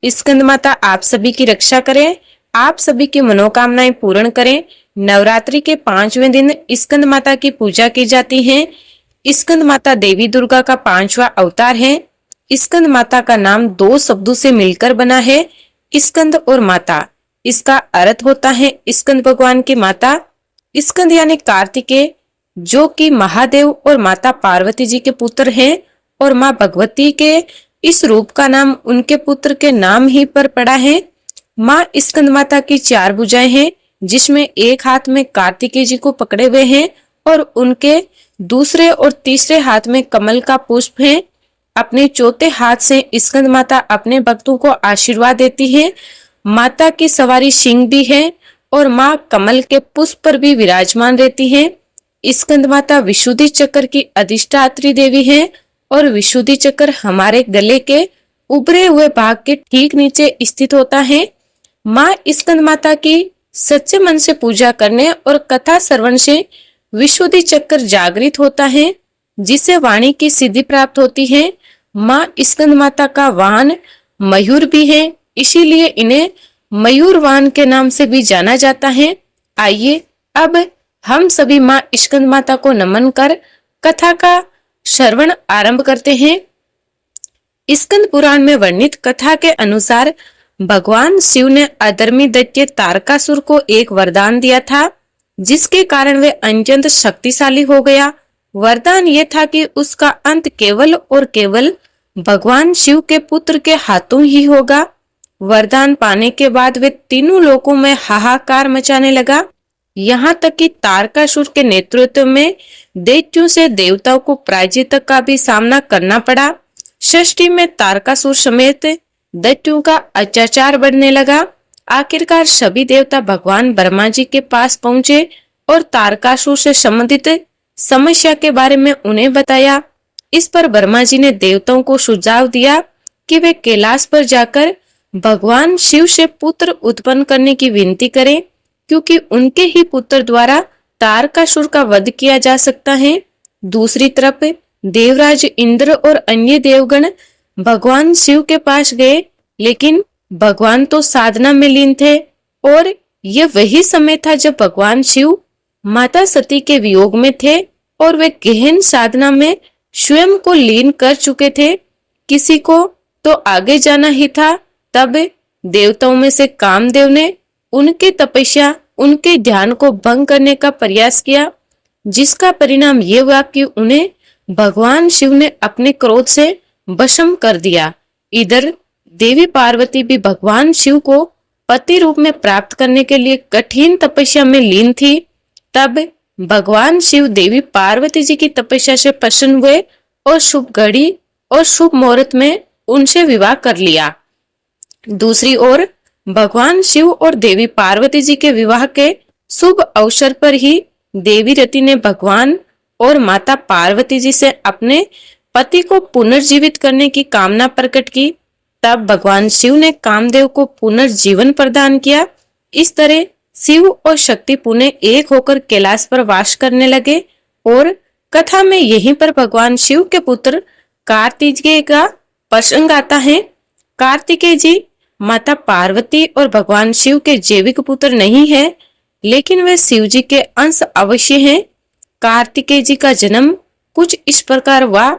स्कंद माता आप सभी की रक्षा करें, आप सभी की मनोकामनाएं पूर्ण करें। नवरात्रि के 5वें दिन स्कंद माता की पूजा की जाती है। स्कंद माता देवी दुर्गा का 5वां अवतार है। स्कंद माता का नाम 2 शब्दों से मिलकर बना है, स्कंद और माता। इसका अर्थ होता है स्कंद भगवान की माता। स्कंद यानी कार्तिकेय, जो कि महादेव और माता पार्वती जी के पुत्र हैं, और माँ भगवती के इस रूप का नाम उनके पुत्र के नाम ही पर पड़ा है। माँ स्कंद माता की 4 भुजाएं हैं, जिसमें एक हाथ में कार्तिकेय जी को पकड़े हुए हैं और उनके दूसरे और तीसरे हाथ में कमल का पुष्प है। अपने चौथे हाथ से स्कंद माता अपने भक्तों को आशीर्वाद देती है। माता की सवारी सिंह भी है और माँ कमल के पुष्प पर भी विराजमान रहती है। स्कंद माता विशुद्धि चक्र की अधिष्ठात्री देवी है और विशुद्धि चक्र हमारे गले के उभरे हुए भाग के ठीक नीचे स्थित होता है। माँ स्कंद माता की सच्चे मन से पूजा करने और कथा श्रवण से विशुद्धि चक्र जागृत होता है, जिसे वाणी की सिद्धि प्राप्त होती है। माँ स्कंद माता का वाहन मयूर भी है, इसीलिए इन्हें मयूर वाहन के नाम से भी जाना जाता है। आइए अब हम सभी माँ स्कंद माता को नमन कर कथा का श्रवण आरंभ करते हैं। स्कंद पुराण में वर्णित कथा के अनुसार भगवान शिव ने अधर्मी दैत्य तारकासुर को एक वरदान दिया था, जिसके कारण वे अत्यंत शक्तिशाली हो गया। वरदान ये था कि उसका अंत केवल और केवल भगवान शिव के पुत्र के हाथों ही होगा। वरदान पाने के बाद वे तीनों लोकों में हाहाकार मचाने लगा। यहाँ तक कि तारकासुर के नेतृत्व में दैत्यों से देवताओं को पराजित का भी सामना करना पड़ा। षष्ठी में तारकासुर समेत दैत्यों का अत्याचार बढ़ने लगा। आखिरकार सभी देवता भगवान ब्रह्मा जी के पास पहुंचे और तारकासुर से संबंधित समस्या के बारे में उन्हें बताया। इस पर ब्रह्मा जी ने देवताओं को सुझाव दिया कि वे कैलाश पर जाकर भगवान शिव से पुत्र उत्पन्न करने की विनती करें, क्योंकि उनके ही पुत्र द्वारा तारकासुर का वध किया जा सकता है। दूसरी तरफ देवराज इंद्र और अन्य देवगण भगवान शिव के पास गए, लेकिन भगवान तो साधना में लीन थे और यह वही समय था जब भगवान शिव माता सती के वियोग में थे और वे गहन साधना में स्वयं को लीन कर चुके थे। किसी को तो आगे जाना ही था। तब देवताओं में से कामदेव ने उनके तपस्या, उनके ध्यान को भंग करने का प्रयास किया, जिसका परिणाम ये हुआ कि उन्हें भगवान शिव ने अपने क्रोध से भस्म कर दिया। इधर देवी पार्वती भी भगवान शिव को पति रूप में प्राप्त करने के लिए कठिन तपस्या में लीन थी। तब भगवान शिव देवी पार्वती जी की तपस्या से प्रसन्न हुए और शुभ घड़ी और शुभ मुहूर्त में उनसे विवाह कर लिया। दूसरी ओर भगवान शिव और देवी पार्वती जी के विवाह के शुभ अवसर पर ही देवी रति ने भगवान और माता पार्वती जी से अपने पति को पुनर्जीवित करने की कामना प्रकट की। तब भगवान शिव ने कामदेव को पुनर्जीवन प्रदान किया। इस तरह शिव और शक्ति पुनः एक होकर कैलाश पर वास करने लगे और कथा में यहीं पर भगवान शिव के पुत्र कार्तिकेय का प्रसंग आता है। कार्तिकेय जी माता पार्वती और भगवान शिव के जैविक पुत्र नहीं है, लेकिन वे शिव जी के अंश अवश्य हैं। कार्तिकेय जी का जन्म कुछ इस प्रकार हुआ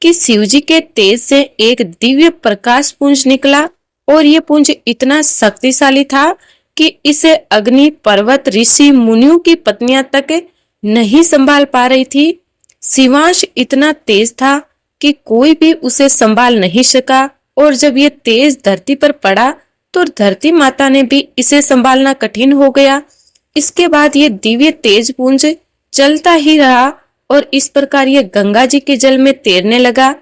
कि शिव जी के तेज से एक दिव्य प्रकाश पुंज निकला और ये पुंज इतना शक्तिशाली था कि इसे अग्नि, पर्वत, ऋषि, मुनियों की पत्नियां तक नहीं संभाल पा रही थी। शिवांश इतना तेज था कि कोई भी उसे संभाल नहीं सका और जब ये तेज धरती पर पड़ा तो धरती माता ने भी इसे संभालना कठिन हो गया। इसके बाद ये दिव्य तेज पुंज चलता ही रहा और इस प्रकार ये गंगा जी के जल में तैरने लगा।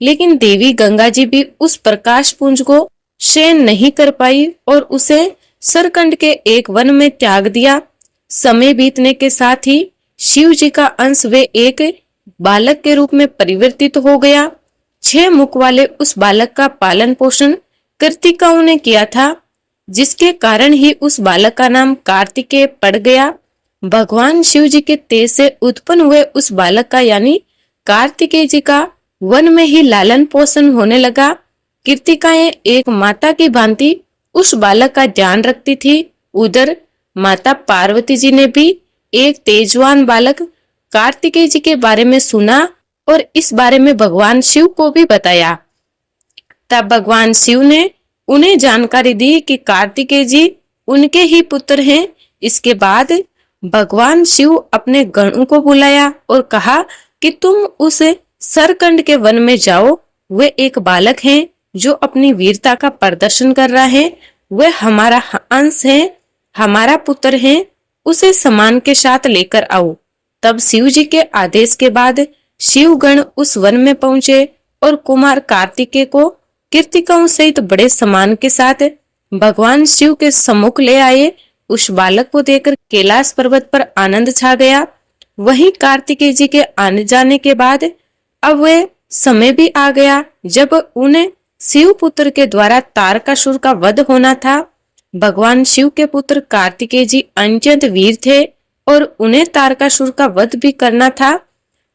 लेकिन देवी गंगा जी भी उस प्रकाश पुंज को सहन नहीं कर पाई और उसे सरकंड के एक वन में त्याग दिया। समय बीतने के साथ ही शिव जी का अंश वे एक बालक के रूप में परिवर्तित हो गया। 6 मुख वाले उस बालक का पालन पोषण कृतिकाओं ने किया था, जिसके कारण ही उस बालक का नाम कार्तिकेय पड़ गया। भगवान शिव जी के तेज से उत्पन्न हुए उस बालक का यानी कार्तिकेय जी का वन में ही लालन पोषण होने लगा। कृतिकाएं एक माता की भांति उस बालक का ध्यान रखती थी। उधर माता पार्वती जी ने भी एक तेजवान बालक कार्तिकेय जी के बारे में सुना और इस बारे में भगवान शिव को भी बताया। तब भगवान शिव ने उन्हें जानकारी दी कि कार्तिकेय जी उनके ही पुत्र हैं। इसके बाद भगवान शिव अपने गणों को बुलाया और कहा कि तुम उस सरकंड के वन में जाओ। वे एक बालक हैं जो अपनी वीरता का प्रदर्शन कर रहा है। वह हमारा अंश है, हमारा पुत्र है। उसे सम्मान के साथ लेकर आओ। तब शिव जी के आदेश के बाद शिवगण उस वन में पहुंचे और कुमार कार्तिकेय को कृतिकाओं सहित बड़े सम्मान के साथ भगवान शिव के सम्मुख ले आए। उस बालक को देखकर कैलाश पर्वत पर आनंद छा गया। वहीं कार्तिकेय जी के आने जाने के बाद अब वह समय भी आ गया जब उन्हें शिव पुत्र के द्वारा तारकासुर का वध होना था। भगवान शिव के पुत्र कार्तिकेय जी अत्यंत वीर थे और उन्हें तारकासुर का वध भी करना था।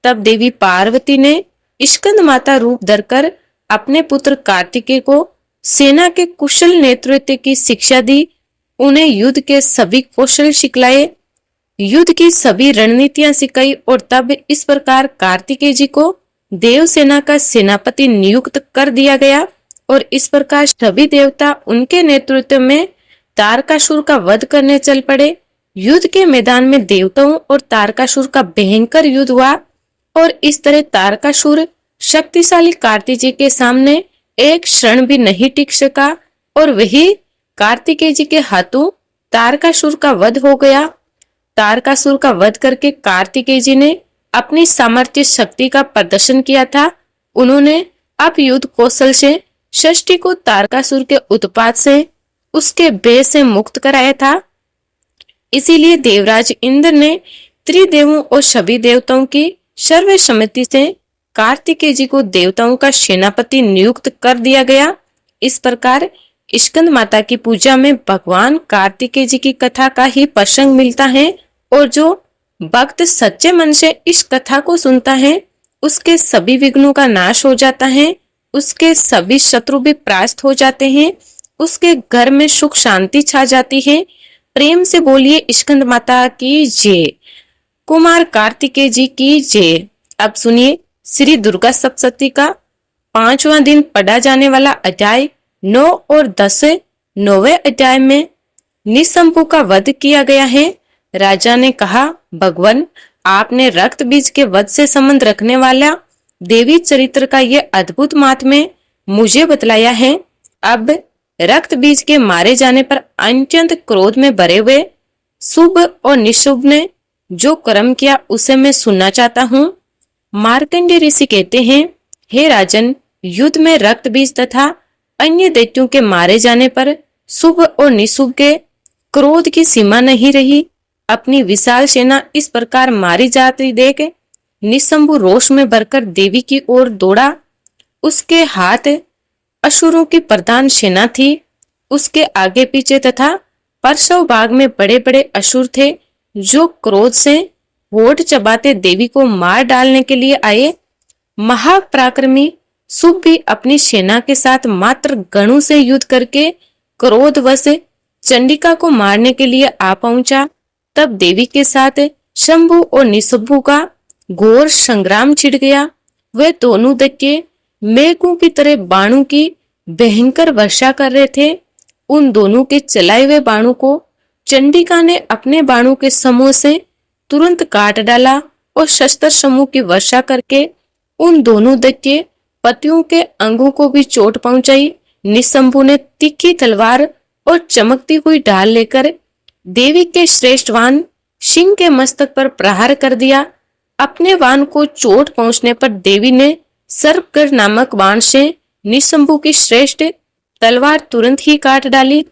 तब देवी पार्वती ने स्कंद माता रूप धरकर अपने पुत्र कार्तिकेय को सेना के कुशल नेतृत्व की शिक्षा दी। उन्हें युद्ध के सभी कौशल सिखलाए, युद्ध की सभी रणनीतियां सिखाई और तब इस प्रकार कार्तिकेय जी को देव सेना का सेनापति नियुक्त कर दिया गया और इस प्रकार सभी देवता उनके नेतृत्व में तारकासुर का वध करने चल पड़े। युद्ध के मैदान में देवताओं और तारकासुर का भयंकर युद्ध हुआ और इस तरह तारकासुर शक्तिशाली कार्तिकेय जी के सामने एक क्षण भी नहीं टिक सका और वही कार्तिकेय जी के हाथों तारकासुर का वध हो गया। तारकासुर का वध करके कार्तिकेय जी ने अपनी सामर्थ्य शक्ति का प्रदर्शन किया था। उन्होंने अब युद्ध कौशल से षष्ठी को तारकासुर के उत्पात से, उसके भय से मुक्त कराया था। इसीलिए देवराज इंद्र ने त्रिदेवों और सभी देवताओं की सर्वसम्मति से कार्तिकेय जी को देवताओं का सेनापति नियुक्त कर दिया गया। इस प्रकार स्कंद माता की पूजा में भगवान कार्तिकेय जी की कथा का ही प्रसंग मिलता है और जो भक्त सच्चे मन से इस कथा को सुनता है उसके सभी विघ्नों का नाश हो जाता है, उसके सभी शत्रु भी परास्त हो जाते हैं, उसके घर में सुख शांति छा जाती है। प्रेम से बोलिए स्कंद माता की जय, कुमार कार्तिकेय जी की जय। अब सुनिए श्री दुर्गा सप्तशती का 5वां दिन पढ़ा जाने वाला अध्याय 9 और 10। 9वें अध्याय में निशंभु का वध किया गया है। राजा ने कहा, भगवान आपने रक्त बीज के वध से संबंध रखने वाला देवी चरित्र का ये अद्भुत महात्म्य मुझे बतलाया है। अब रक्त बीज के मारे जाने पर अत्यंत क्रोध में भरे हुए शुभ और निशुभ ने जो कर्म किया उसे मैं सुनना चाहता हूँ। मार्कंडेय ऋषि कहते हैं, हे राजन, युद्ध में रक्त बीज तथा अन्य दैत्यों के मारे जाने पर शुभ और निशुभ के क्रोध की सीमा नहीं रही। अपनी विशाल सेना इस प्रकार मारी जाती देख निशंभु रोष में भरकर देवी की ओर दौड़ा। उसके हाथ असुरों की प्रधान सेना थी। उसके आगे पीछे तथा परसव भाग में बड़े बड़े असुर थे जो क्रोध से होठ चबाते देवी को मार डालने के लिए आए। महापराक्रमी शुभ भी अपनी सेना के साथ मात्र गणों से युद्ध करके क्रोधवश चंडिका को मारने के लिए आ पहुंचा। तब देवी के साथ शंभु और निशंभु का घोर संग्राम छिड़ गया। वे दोनों दैत्य मेघों की तरह बाणों की भयंकर वर्षा कर रहे थे। उन दोनों के चलाए हुए बाणों को चंडिका ने अपने बाणों के समूह से तुरंत काट डाला और शस्त्र समूह की वर्षा करके उन दोनों दैत्य पतियों के अंगों को भी चोट पहुंचाई। निशंभु ने तीखी तलवार और चमकती हुई ढाल लेकर देवी के श्रेष्ठ वाहन सिंह के मस्तक पर प्रहार कर दिया। अपने वाहन को चोट पहुंचने पर देवी ने सर्पगढ़ नामक बाण से निशंभु की श्रेष्ठ तलवार तुरंत ही काट डाली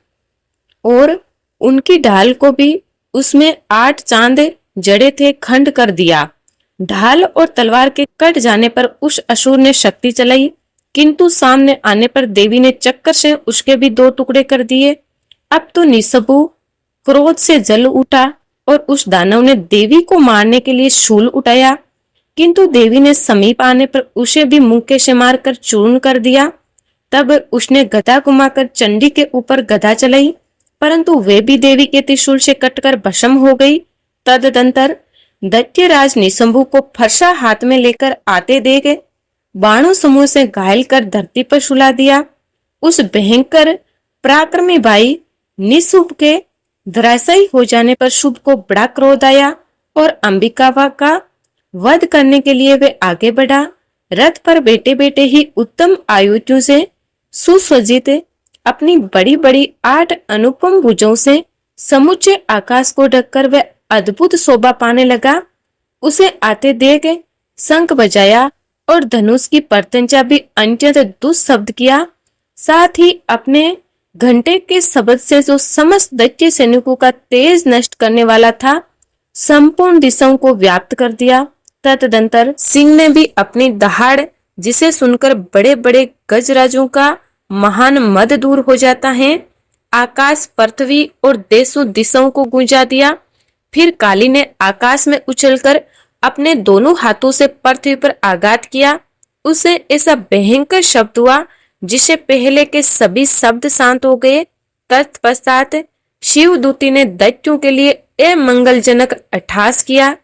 और उनकी ढाल को भी उसमें 8 चांद जड़े थे खंड कर दिया। ढाल और तलवार के कट जाने पर उस असुर ने शक्ति चलाई, किंतु सामने आने पर देवी ने चक्कर से उसके भी 2 टुकड़े कर दिए। अब तो निशंभु क्रोध से जल उठा और उस दानव ने देवी को मारने के लिए शूल उठाया, किंतु देवी ने समीप आने पर उसे भी मुक्के से मारकर चूर्ण कर दिया। तब उसने गदा घुमाकर चंडी के ऊपर गदा चलाई, परंतु वे भी देवी के त्रिशूल से कटकर भस्म हो गई। तदनंतर दैत्यराज निशंभु को फरसा हाथ में लेकर आते देख बाणों समूह से घायल कर धरती पर सुला दिया। उस भयंकर पराक्रमी भाई निशुंभ के धराशायी हो जाने पर शुभ को बड़ा क्रोध आया और अंबिकावा का वध करने के लिए वे आगे बढ़ा। रथ पर बैठे बैठे ही उत्तम आयुधों से सुसज्जित अपनी बड़ी बड़ी 8 अनुपम भुजों से समुचे आकाश को ढककर वह अद्भुत शोभा पाने लगा। उसे आते देख शंख बजाया और धनुष की प्रत्यंचा भी अत्यंत दुस्शब्द किया। साथ ही अपने घंटे के शब्द से जो समस्त दैत्य सैनिकों का तेज नष्ट करने वाला था, संपूर्ण दिशाओं को व्याप्त कर दिया। तदनंतर सिंह ने भी अपनी दहाड़, जिसे सुनकर बड़े बड़े गजराजों का महान मद दूर हो जाता है, आकाश, पृथ्वी और देशों दिशाओं को गूंजा दिया। फिर काली ने आकाश में उछलकर अपने दोनों हाथों से पृथ्वी पर आघात किया। उसे ऐसा भयंकर शब्द हुआ जिसे पहले के सभी शब्द शांत हो गए। तत्पश्चात शिवदूती ने दैत्यों के लिए अमंगलजनक अट्टहास किया।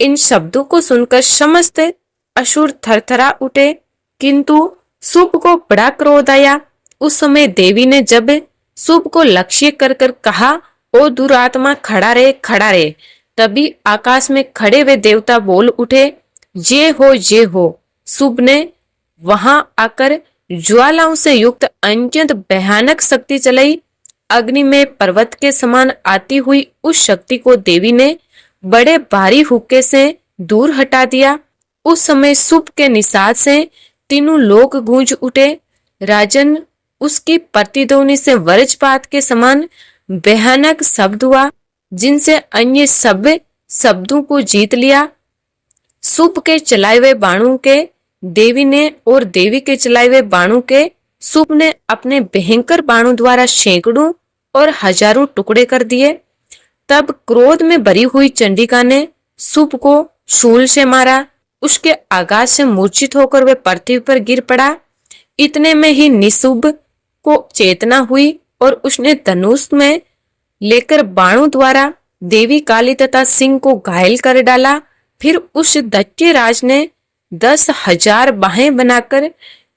इन शब्दों को सुनकर समस्त असुर थरथरा उठे, किंतु शुभ को बड़ा क्रोध आया। उस समय देवी ने जब शुभ को लक्ष्य कर कर कहा, ओ दुरात्मा, खड़ा रहे, खड़ा रहे, तभी आकाश में खड़े हुए देवता बोल उठे, जे हो, जे हो। शुभ ने वहां आकर ज्वालाओं से युक्त अत्यंत भयानक शक्ति चलाई। अग्नि में पर्वत के समान आती हुई उस शक्ति को देवी ने बड़े भारी हुक्के से दूर हटा दिया। उस समय शुभ के निषाद से तीनों लोग गूंज उठे। राजन, उसकी प्रतिध्वनि से वज्रपात के समान भयानक शब्द हुआ, जिनसे अन्य सब शब्दों को जीत लिया। शुभ के चलाए हुए बाणों के देवी ने और देवी के चलाए हुए बाणों के शुभ ने अपने भयंकर बाणों द्वारा सैकड़ों और हजारों टुकड़े कर दिए। तब क्रोध में भरी हुई चंडिका ने शुभ को शूल से मारा। उसके आघात से मूर्छित होकर वह पृथ्वी पर गिर पड़ा। इतने में ही निशुंभ को चेतना हुई और उसने धनुष में लेकर बाणों द्वारा देवी काली तथा सिंह को घायल कर डाला। फिर उस दैत्यराज ने 10,000 बाहें बनाकर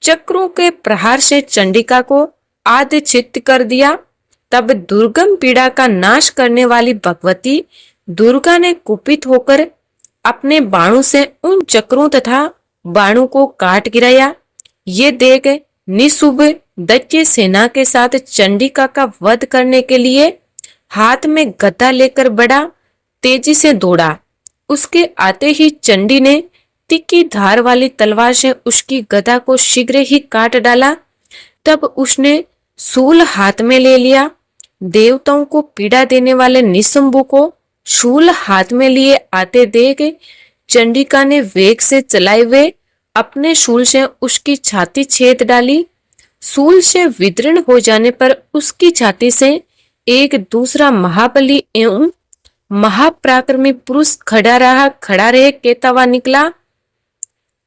चक्रों के प्रहार से चंडिका को आधचित्त कर दिया। तब दुर्गम पीड़ा का नाश करने वाली भगवती दुर्गा ने कुपित होकर अपने बाणों से उन चक्रों तथा बाणों को काट गिराया। ये देख निशुंभ दैत्य सेना के साथ चंडिका का वध करने के लिए हाथ में गदा लेकर बड़ा तेजी से दौड़ा। उसके आते ही चंडी ने तीखी धार वाली तलवार से उसकी गदा को शीघ्र ही काट डाला। तब उसने शूल हाथ में ले लिया। देवताओं को पीड़ा देने वाले निशुंभ को शूल हाथ में लिए आते देख चंडिका ने वेग से चलाए हुए अपने शूल से उसकी छाती छेद डाली। शूल से विदीर्ण हो जाने पर उसकी छाती से एक दूसरा महाबली एवं महापराक्रमी पुरुष खड़ा रहे कहता हुआ निकला।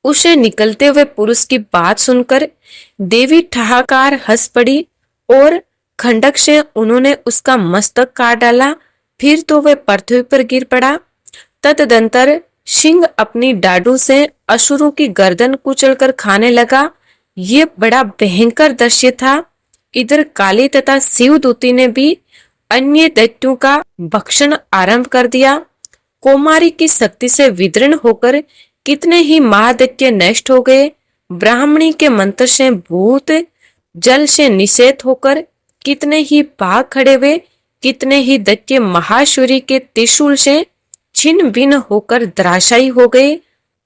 उसे निकलते हुए पुरुष की बात सुनकर देवी ठहाकार हंस पड़ी और खंडक से उन्होंने उसका मस्तक काट डाला। फिर तो वह पृथ्वी पर गिर पड़ा। तदनंतर सिंह अपनी डाडू से असुरों की गर्दन कुचलकर खाने लगा। ये बड़ा भयंकर दृश्य था। इधर काली तथा शिवदूती ने भी अन्य दैत्यों का भक्षण आरंभ कर दिया। कौमारी की शक्ति से विदीर्ण होकर कितने ही महादैत्य नष्ट हो गए। ब्राह्मणी के मंत्र से भूत जल से निषेध होकर कितने ही भाग खड़े हुए। कितने ही दैत्य महाशूरी के त्रिशूल से छिन्न भिन्न होकर धराशायी हो गए।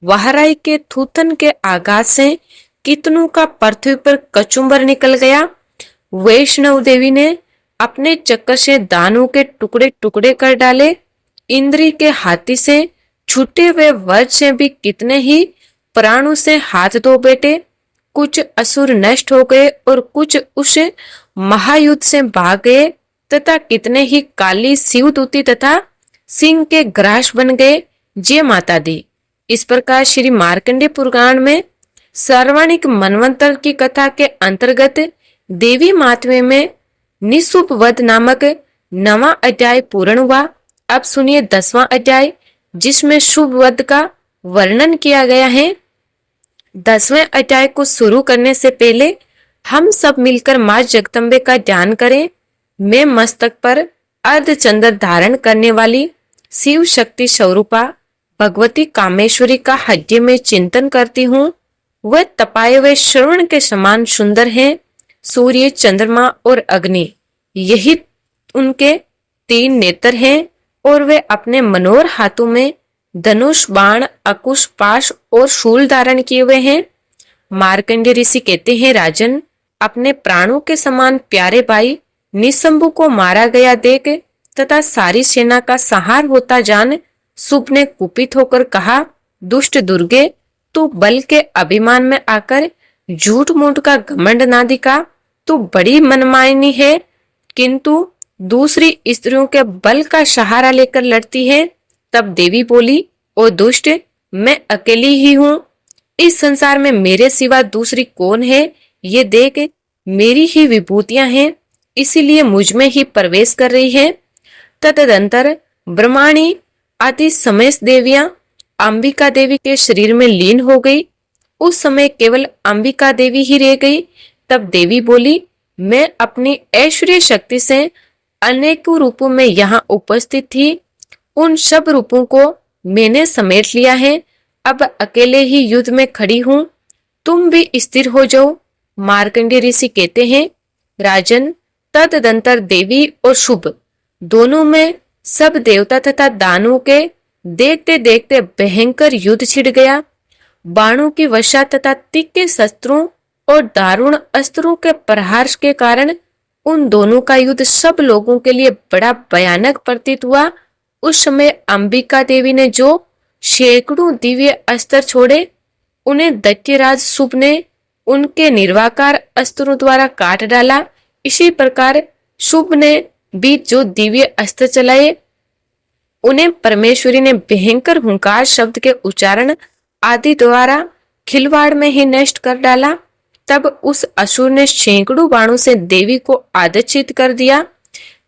वहराई के थूथन के आघात से कितनों का पृथ्वी पर कचुम्बर निकल गया। वैष्णव देवी ने अपने चक्कर से दानों के टुकड़े टुकड़े कर डाले। इंद्री के हाथी से छूटे हुए वज्र से भी कितने ही प्राणों से हाथ धो बैठे। कुछ असुर नष्ट हो गए और कुछ उस महायुद्ध से भाग गए तथा कितने ही काली शिवदूती तथा सिंह के ग्रास बन गए। जय माता दी। इस प्रकार श्री मार्कंडेय पुराण में सार्वणिक मनवंतर की कथा के अंतर्गत देवी महात्म्य में निःशुभ वध नामक 9वां अध्याय पूर्ण हुआ। अब सुनिए 10वां अध्याय, जिसमें शुभ वध का वर्णन किया गया है। 10वें अध्याय को शुरू करने से पहले हम सब मिलकर मां जगदम्बे का ध्यान करें। मैं मस्तक पर अर्धचंद्र धारण करने वाली शिव शक्ति स्वरूपा भगवती कामेश्वरी का हृदय में चिंतन करती हूँ। वह तपाए हुए श्रवण के समान सुंदर हैं। सूर्य, चंद्रमा और अग्नि, यही उनके 3 नेत्र हैं और वे अपने मनोहर हाथों में धनुष, बाण, अकुश, पाश और शूल धारण किए हुए हैं। मार्कंडेय ऋषि कहते हैं, राजन, अपने प्राणों के समान प्यारे भाई निशंभु को मारा गया देख तथा सारी सेना का संहार होता जान शुभ ने कुपित होकर कहा, दुष्ट दुर्गे, तू बल के अभिमान में आकर झूठ मूठ का घमंड ना दिखा। तू बड़ी मनमानी है, किंतु दूसरी स्त्रियों के बल का सहारा लेकर लड़ती है। तब देवी बोली, ओ दुष्ट, मैं अकेली ही हूँ। इस संसार में मेरे सिवा दूसरी कौन है? ये देख, मेरी ही विभूतियां हैं, इसीलिए मुझ में ही प्रवेश कर रही है। तदनंतर ब्रह्माणी आदि समस्त देवियां अंबिका देवी के शरीर में लीन हो गई। उस समय केवल अंबिका देवी ही रह गई। तब देवी बोली, मैं अपनी ऐश्वर्य शक्ति से अनेकों रूपों में यहाँ उपस्थित थी। उन सब रूपों को मैंने समेट लिया है। अब अकेले ही युद्ध में खड़ी हूँ, तुम भी स्थिर हो जाओ। मार्कंडेय ऋषि कहते हैं, राजन, तदनंतर देवी और शुभ दोनों में सब देवता तथा दानवों के देखते देखते भयंकर युद्ध छिड़ गया। बाणों की वर्षा तथा तीखे शस्त्रों और दारुण अस्त्रों के प्रहार के कारण उन दोनों का युद्ध सब लोगों के लिए बड़ा भयानक प्रतीत हुआ। उस समय अंबिका देवी ने जो सैकड़ों दिव्य अस्त्र छोड़े, उन्हें दैत्यराज शुभ ने उनके निर्वाकार अस्त्रों द्वारा काट डाला। इसी प्रकार शुभ ने भी जो दिव्य अस्त्र चलाए, उन्हें परमेश्वरी ने भयंकर हुंकार शब्द के उच्चारण आदि द्वारा खिलवाड़ में ही नष्ट कर डाला। तब उस असुर ने सैकड़ों बाणों से देवी को आदर्शित कर दिया।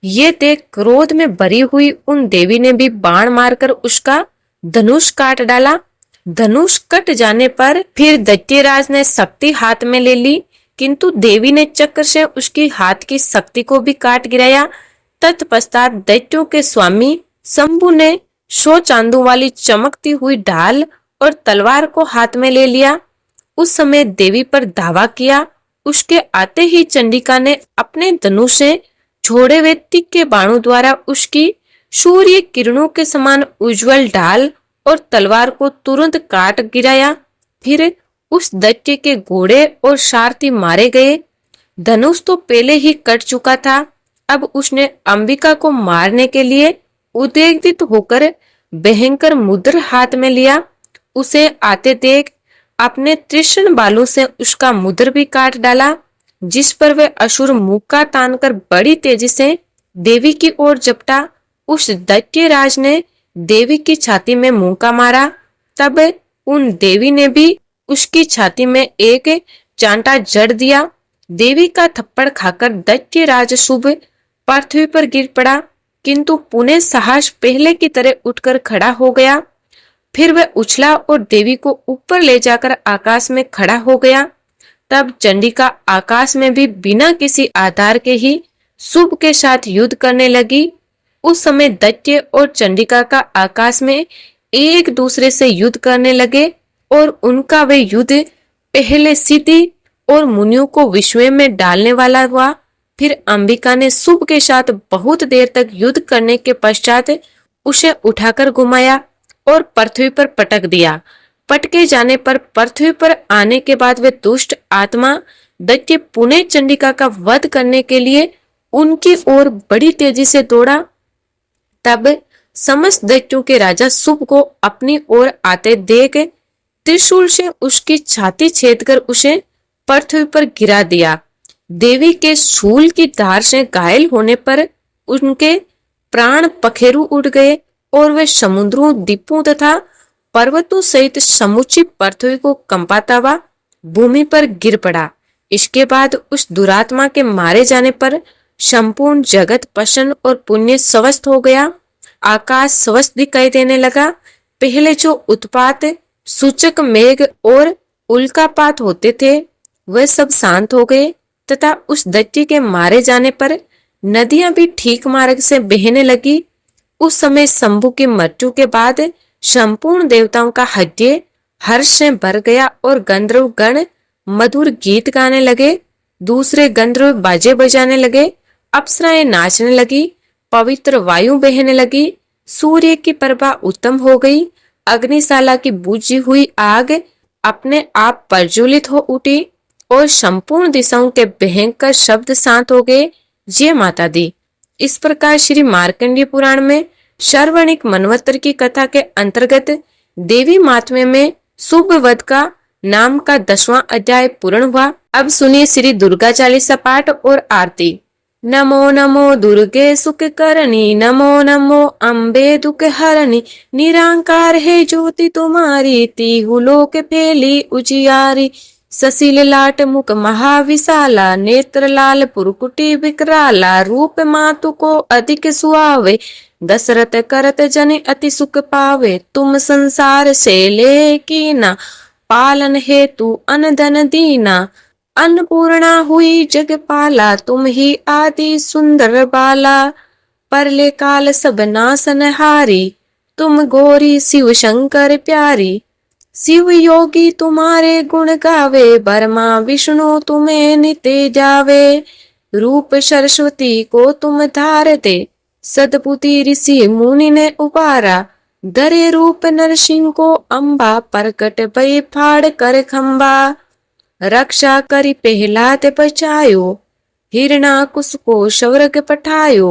ये देख क्रोध में भरी हुई उन देवी ने भी बाण मारकर उसका धनुष काट डाला। धनुष कट जाने पर फिर दैत्यराज ने शक्ति हाथ में ले ली, किंतु देवी ने चक्र से उसकी हाथ की शक्ति को भी काट गिराया। तत्पश्चात दैत्यों के स्वामी शंभु ने 100 चांदों वाली चमकती हुई ढाल और तलवार को हाथ में ले लिया। उस समय देवी पर धावा किया। उसके आते ही चंडिका ने अपने धनुष से छोड़े हुए तीखे बाणों द्वारा उसकी सूर्य किरणों के समान उज्जवल ढाल और तलवार को तुरंत काट गिराया। फिर उस दैत्य के घोड़े और सारथी मारे गए। धनुष तो पहले ही कट चुका था। अब उसने अंबिका को मारने के लिए उद्वेलित होकर भयंकर मुद्र हाथ में लिया। उसे आते देख अपने तीक्ष्ण बालों से उसका मुद्र भी काट डाला, जिस पर वह असुर मुक्का तानकर बड़ी तेजी से देवी की ओर झपटा। उस दैत्यराज ने देवी की छाती में मुक्का मारा। तब उन देवी ने भी उसकी छाती में एक चांटा जड़ दिया। देवी का थप्पड़ खाकर दैत्यराज शुभ पृथ्वी पर गिर पड़ा, किंतु पुनः साहस पहले की तरह उठकर खड़ा हो गया। फिर वह उछला और देवी को ऊपर ले जाकर आकाश में खड़ा हो गया। तब चंडिका आकाश में भी बिना किसी आधार के ही शुभ के साथ युद्ध करने लगी। उस समय दैत्य और चंडिका का आकाश में एक दूसरे से युद्ध करने लगे और उनका वे युद्ध पहले सिद्धि और मुनियों को विस्मय में डालने वाला हुआ। फिर अंबिका ने शुभ के साथ बहुत देर तक युद्ध करने के पश्चात उसे उठाकर घुमाया और पृथ्वी पर पटक दिया। पटके जाने पर पृथ्वी पर आने के बाद वे दुष्ट आत्मा दैत्य पुनः चंडिका का वध करने के लिए उनकी ओर बड़ी तेजी से दौड़ा। तब समस्त दैत्यों के राजा शुभ को अपनी ओर आते देख त्रिशूल से उसकी छाती छेदकर उसे पृथ्वी पर गिरा दिया। देवी के शूल की धार से घायल होने पर उनके प्राण पखेरु उड़ गए और वे समुद्रों, द्वीपों तथा पर्वतों सहित समूची पृथ्वी को कंपाता हुआ भूमि पर गिर पड़ा। इसके बाद उस दुरात्मा के मारे जाने पर संपूर्ण जगत प्रसन्न और पुण्य स्वस्थ हो गया। आकाश स्वस्थ दिखाई देने लगा। पहले जो उत्पात सूचक मेघ और उल्कापात होते थे वह सब शांत हो गए तथा उस दैत्य के मारे जाने पर नदियां भी ठीक मार्ग से बहने लगी। उस समय शंभु की मृत्यु के बाद संपूर्ण देवताओं का हृदय हर्ष से भर गया और गंधर्व गण मधुर गीत गाने लगे। दूसरे गंधर्व बाजे बजाने लगे। अप्सराएं नाचने लगी। पवित्र वायु बहने लगी। सूर्य की प्रभा उत्तम हो गई। अग्निशाला की बुझी हुई आग अपने आप प्रज्वलित हो उठी और संपूर्ण दिशाओं के भयंकर शब्द शांत हो गए। जय माता दी। इस प्रकार श्री मार्कंडेय पुराण में श्रवणिक मनवंतर की कथा के अंतर्गत देवी महात्म्य में शुभ वध का नाम का 10वां अध्याय पूर्ण हुआ। अब सुनिए श्री दुर्गा चालीसा पाठ और आरती। नमो नमो दुर्गे सुख करणी, नमो नमो अम्बे दुख हरणी, निरांकार है ज्योति तुम्हारी, तीहु लोक फैली उजियारी। ससील लाट मुख महाविशाला, नेत्र लाल पुरकुटी विकराला, रूप मातु को अधिक सुहावे, दशरथ करत जन अति सुख पावे। तुम संसार से ले कीना, पालन हेतु अन धन दीना, अन्नपूर्णा हुई जगपाला, तुम ही आदि सुंदर बाला। परले काल सब नासन हारी, तुम गौरी शिव शंकर प्यारी। शिव योगी तुम्हारे गुण गावे, ब्रह्मा विष्णु तुम्हें नित्य जावे। रूप सरस्वती को तुम धारते, सदपुति ऋषि मुनि ने उबारा। धरे रूप नरसिंह को अम्बा, प्रकट भय फाड़ कर खंबा। रक्षा करी प्रहलाद बचायो, हिरणाकुश को स्वर्ग पठायो।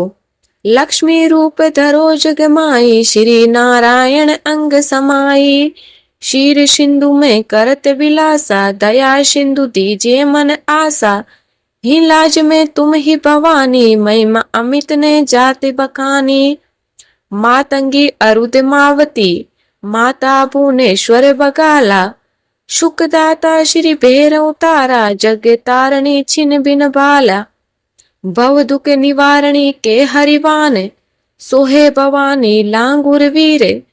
लक्ष्मी रूप धरो जग माई, श्री नारायण अंग समाई। क्षीर सिंधु में करत विलासा, दया सिंधु दीजे मन आशा। हिलाज में तुम ही भवानी, महिमा अमित ने जाते बखानी। मातंगी अरुदमावती, माता भुवनेश्वर बगाला। सुखदाता श्री भैरव तारा, जग तारणी छिन बिन बाला। भव दुख निवारणी के हरिवान, सोहे भवानी लांगुर वीर।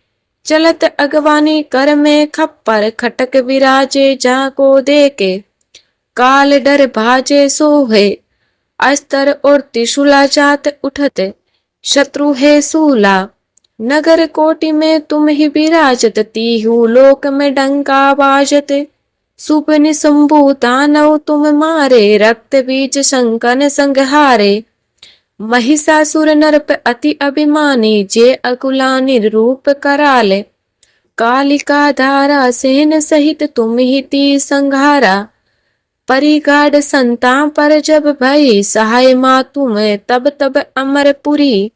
चलत अगवानी कर में खप्पर, खटक विराजे जाको देके। काल डर भाजे सोहे, अस्तर और त्रिशूला जात उठते। शत्रु है सूला, नगर कोटि में तुम ही विराजत। तीहु लोक में डंका बाजत, सुप निशंभु दानव तुम मारे। रक्त बीज शंकन संहारे, महिषासुर नरप अति अभिमानी। जे अकुलानि रूप कराले, कालिका धारा सेन सहित तुम ही ती संहारा। परिगाढ़ संतां पर जब भई, सहाय माँ तुम तब तब अमरपुरी।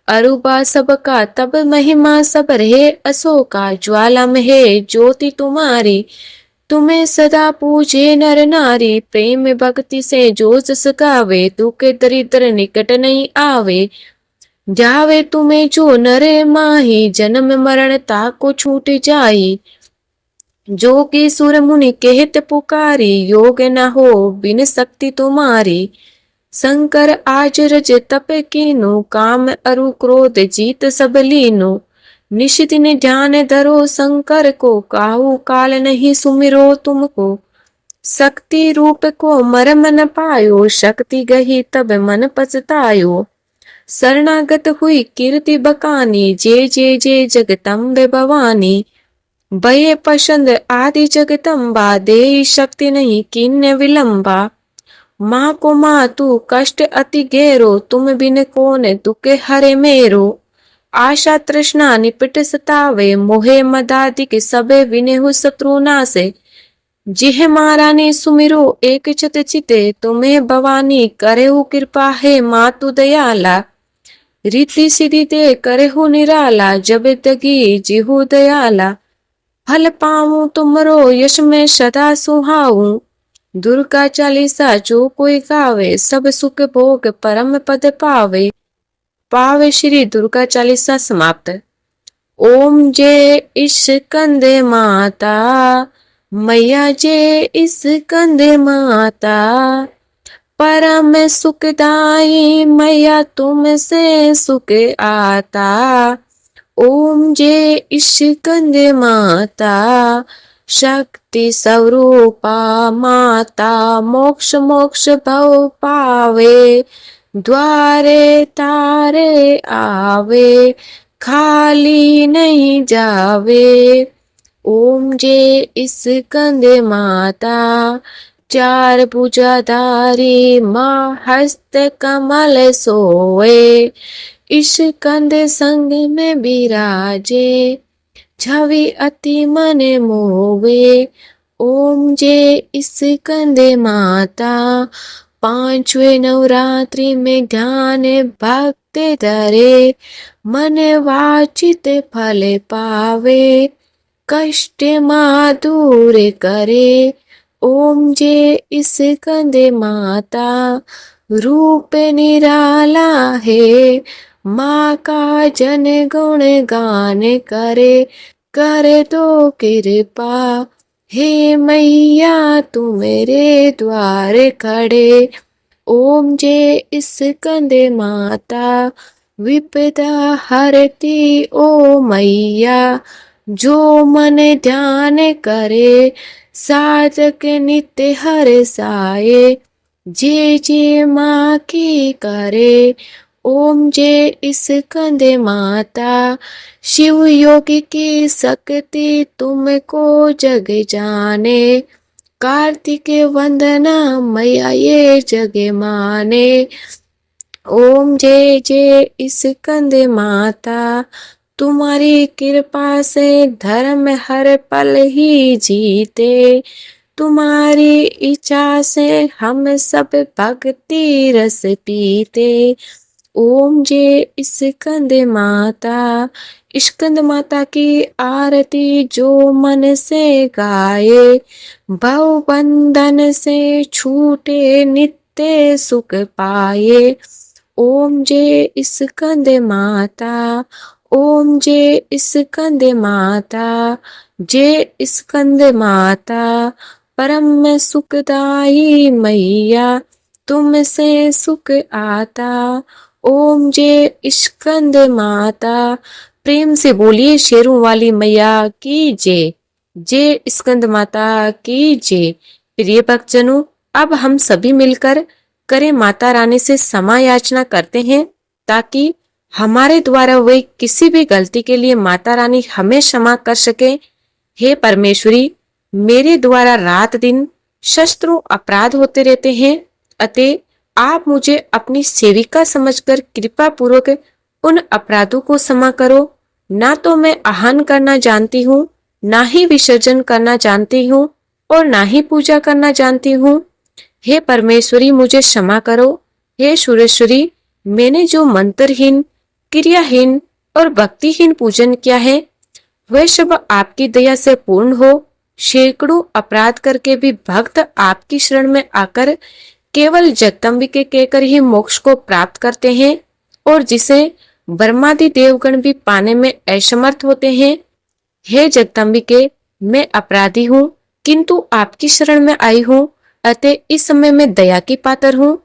अरुबा सबका तब महिमा सब रहे अशोका। ज्वाला में है ज्योति तुम्हारी, तुम्हें सदा पूजे नर नारी। प्रेम भक्ति से जो जस गावे, दुख दरिद्र निकट नहीं आवे। जावे तुम्हें जो नरे माही, जन्म मरण ताको छूट जाई। जो कि सुर मुनि कहत पुकारी, योग न हो बिन शक्ति तुम्हारी। शंकर आज रज तप कीनु, काम अरु क्रोध जीत सब लीनु। निश दिन ध्यान धरो शंकर को, काहू काल नहीं सुमिरो तुमको। शक्ति रूप को मरम न पायो, शक्ति गही तब मन पछतायो। शरणागत हुई कीर्ति बकानी, जे जे जे जगदम्बे भवानी। भये पसंद आदि जगदम्बा, दे शक्ति नहीं किन्ने विलंबा। माँ को माँ तू कष्ट अति गहरो, तुम बिन कौन दुख हरे मेरो। आशा तृष्णा निपट सतावे, मोहे मदादिक सबे विनेहु शत्रु नासे। जिह महारानी सुमिरो एक चित चिते, तुम्हें भवानी करेहु कृपा है मातु दयाला। रीति सिद्धि दे करेहु निराला, जब तगी जिहु दयाला। फल पाऊं तुमरो यश में सदा सुहाऊं, दुर्गा चालीसा जो कोई गावे। सब सुख भोग परम पद पावे। पावे श्री दुर्गा चालीसा समाप्त। ओम जय स्कंदे माता, मैया जे स्कंद माता परम सुखदाई, मैया तुमसे सुख आता। ओम जे स्कंद माता शक्ति स्वरूपा, माता मोक्ष मोक्ष भव पावे, द्वारे तारे आवे, खाली नहीं जावे। ओम जे स्कंद माता चार भुजाधारी, माँ हस्त कमल सोए, स्कंद संग में विराजे, छवि अति मन मोवे। ओम जे स्कंद माता पांचवे नवरात्रि में ध्यान भक्त धरे, मन वाचित फल पावे, कष्ट माँ दूर करे। ओम जे स्कंद माता रूप निराला है, माँ का जन गुण गान करे, कर दो कृपा। हे मैया तू मेरे द्वार खड़े। ओम जे स्कंद माता विपदा हरती, ओ मैया जो मन ध्यान करे, साधक नित्य हर साये, जे माँ की करे। ओम जे स्कंद माता शिव योगी की शक्ति, तुमको जग जाने, कार्तिक वंदना मैया ये जग माने। ओम जे स्कंद माता तुम्हारी कृपा से धर्म हर पल ही जीते, तुम्हारी इच्छा से हम सब भक्ति रस पीते। ओम जे स्कंद माता, स्कंद माता की आरती जो मन से गाए, भव बंधन से छूटे नित्य सुख पाए। ओम जे स्कंद माता, ओम जे स्कंद माता, जे स्कंद माता परम सुखदाई, मैया तुमसे सुख आता। ओम जे स्कंद माता। प्रेम से बोलिए शेरों वाली मैया की जय स्कंद माता की जय। प्रिय भक्तजनों, अब हम सभी मिलकर करें माता रानी से क्षमा याचना करते हैं, ताकि हमारे द्वारा हुई किसी भी गलती के लिए माता रानी हमें क्षमा कर सके। हे परमेश्वरी, मेरे द्वारा रात दिन शस्त्रों अपराध होते रहते हैं, अतः आप मुझे अपनी सेविका समझकर कृपा पूर्वक उन अपराधों को क्षमा करो। ना तो मैं आह्वान करना जानती हूँ, ना ही विसर्जन करना जानती हूँ, और ना ही पूजा करना जानती हूँ। हे परमेश्वरी, मुझे क्षमा करो। हे सुरेश्वरी, मैंने जो मंत्रहीन, क्रियाहीन और भक्तिहीन पूजन किया है, वह सब आपकी दया से पूर्ण हो। सैकड़ों अपराध करके भी भक्त आपकी शरण में आकर केवल जगदम्बिके कहकर ही मोक्ष को प्राप्त करते हैं, और जिसे ब्रह्मादि देवगण भी पाने में असमर्थ होते हैं। हे जगदम्बिके, मैं अपराधी हूँ, किंतु आपकी शरण में आई हूँ, अतः इस समय मैं दया की पात्र हूँ।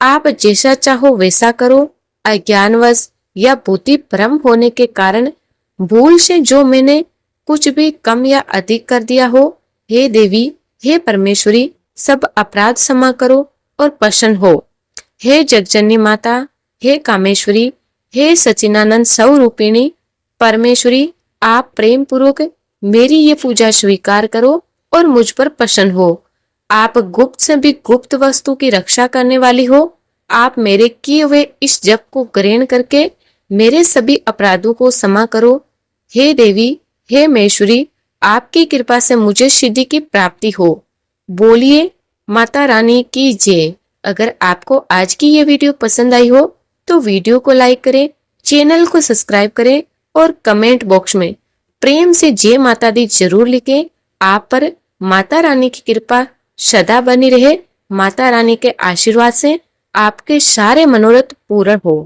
आप जैसा चाहो वैसा करो। अज्ञानवश या बुद्धि भ्रम होने के कारण भूल से जो मैंने कुछ भी कम या अधिक कर दिया हो, हे देवी, हे परमेश्वरी, सब अपराध क्षमा करो और प्रसन्न हो। हे जगजननी माता, हे कामेश्वरी, हे सचिनानंद स्वरूपिणी परमेश्वरी, आप प्रेम पूर्वक मेरी ये पूजा स्वीकार करो और मुझ पर प्रसन्न हो। आप गुप्त से भी गुप्त वस्तु की रक्षा करने वाली हो। आप मेरे किए हुए इस जप को ग्रहण करके मेरे सभी अपराधों को क्षमा करो। हे देवी, हे महेश्वरी, आपकी कृपा से मुझे सिद्धि की प्राप्ति हो। बोलिए माता रानी की जय। अगर आपको आज की ये वीडियो पसंद आई हो तो वीडियो को लाइक करें, चैनल को सब्सक्राइब करें और कमेंट बॉक्स में प्रेम से जय माता दी जरूर लिखें। आप पर माता रानी की कृपा सदा बनी रहे। माता रानी के आशीर्वाद से आपके सारे मनोरथ पूर्ण हो।